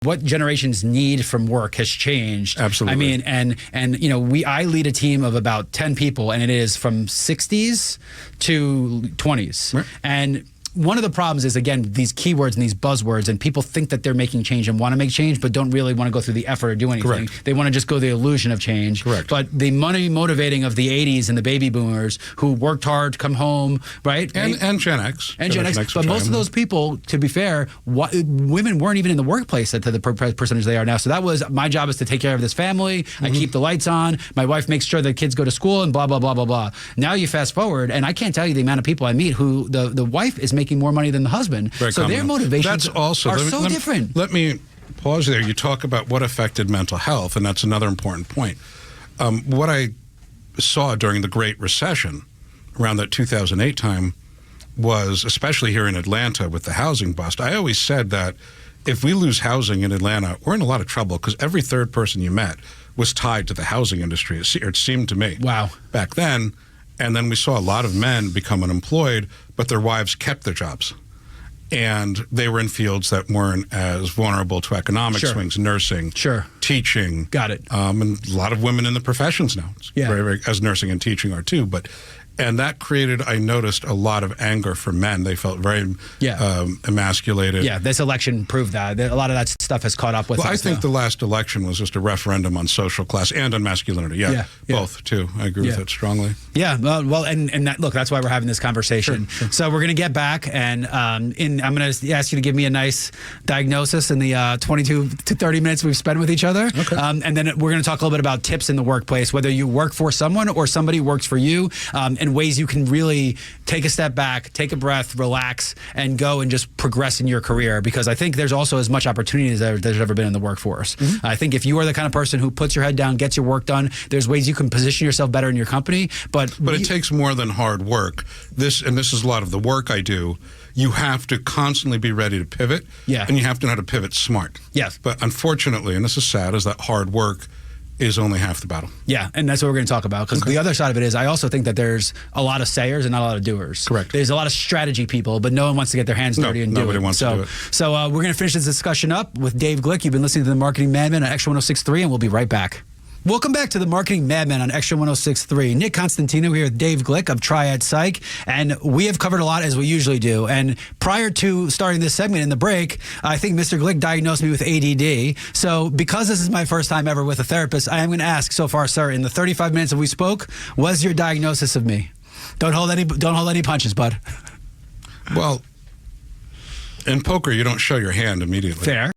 what generation's need from work has changed. Absolutely. I mean, and you know, I lead a team of about 10 people, and it is from 60s to 20s. Right. And one of the problems is, again, these keywords and these buzzwords, and people think that they're making change and want to make change, but don't really want to go through the effort or do anything. Correct. They want to just go the illusion of change. Correct. But the money motivating of the 80s and the baby boomers who worked hard, come home, right? And Gen X. And Gen X. But most of those people, to be fair, women weren't even in the workplace at the percentage they are now. So that was, my job is to take care of this family. I keep the lights on. My wife makes sure the kids go to school and blah, blah, blah, blah, blah. Now you fast forward, and I can't tell you the amount of people I meet who the wife is making more money than the husband. Very so common. their motivations are so different. Let me pause there. You talk about what affected mental health, and that's another important point. What I saw during the Great Recession, around that 2008 time, was, especially here in Atlanta with the housing bust, I always said that if we lose housing in Atlanta, we're in a lot of trouble, because every third person you met was tied to the housing industry. It seemed to me. Wow. Back then. And then we saw a lot of men become unemployed, but their wives kept their jobs. And they were in fields that weren't as vulnerable to economic swings, nursing, teaching. Got it. And a lot of women in the professions now, as nursing and teaching are too. And that created, I noticed, a lot of anger for men. They felt very emasculated. Yeah, this election proved that. A lot of that stuff has caught up with us. I think the last election was just a referendum on social class and on masculinity. Both, too. I agree with that strongly. Yeah, well, and that, look, that's why we're having this conversation. Sure. So we're going to get back, and I'm going to ask you to give me a nice diagnosis in the 22 to 30 minutes we've spent with each other. Okay. And then we're going to talk a little bit about tips in the workplace, whether you work for someone or somebody works for you, and ways you can really take a step back, take a breath, relax, and go and just progress in your career. Because I think there's also as much opportunity as there's ever been in the workforce. I think if you are the kind of person who puts your head down, gets your work done, there's ways you can position yourself better in your company. But it takes more than hard work. This is a lot of the work I do. You have to constantly be ready to pivot, and you have to know how to pivot smart. Yes. But unfortunately, and this is sad, is that hard work is only half the battle. Yeah, and that's what we're going to talk about, because the other side of it is, I also think that there's a lot of sayers and not a lot of doers. Correct. There's a lot of strategy people, but no one wants to get their hands dirty and do it. Nobody wants to do it. So we're going to finish this discussion up with Dave Glick. You've been listening to the Marketing Madmen on Extra 106.3, and we'll be right back. Welcome back to the Marketing Madmen on Extra 106.3. Nick Constantino here with Dave Glick of Triad Psych, and we have covered a lot, as we usually do. And prior to starting this segment in the break, I think Mr. Glick diagnosed me with ADD. So because this is my first time ever with a therapist, I am going to ask, so far, sir, in the 35 minutes that we spoke, what's your diagnosis of me? Don't hold any punches, bud. Well, in poker, you don't show your hand immediately. Fair.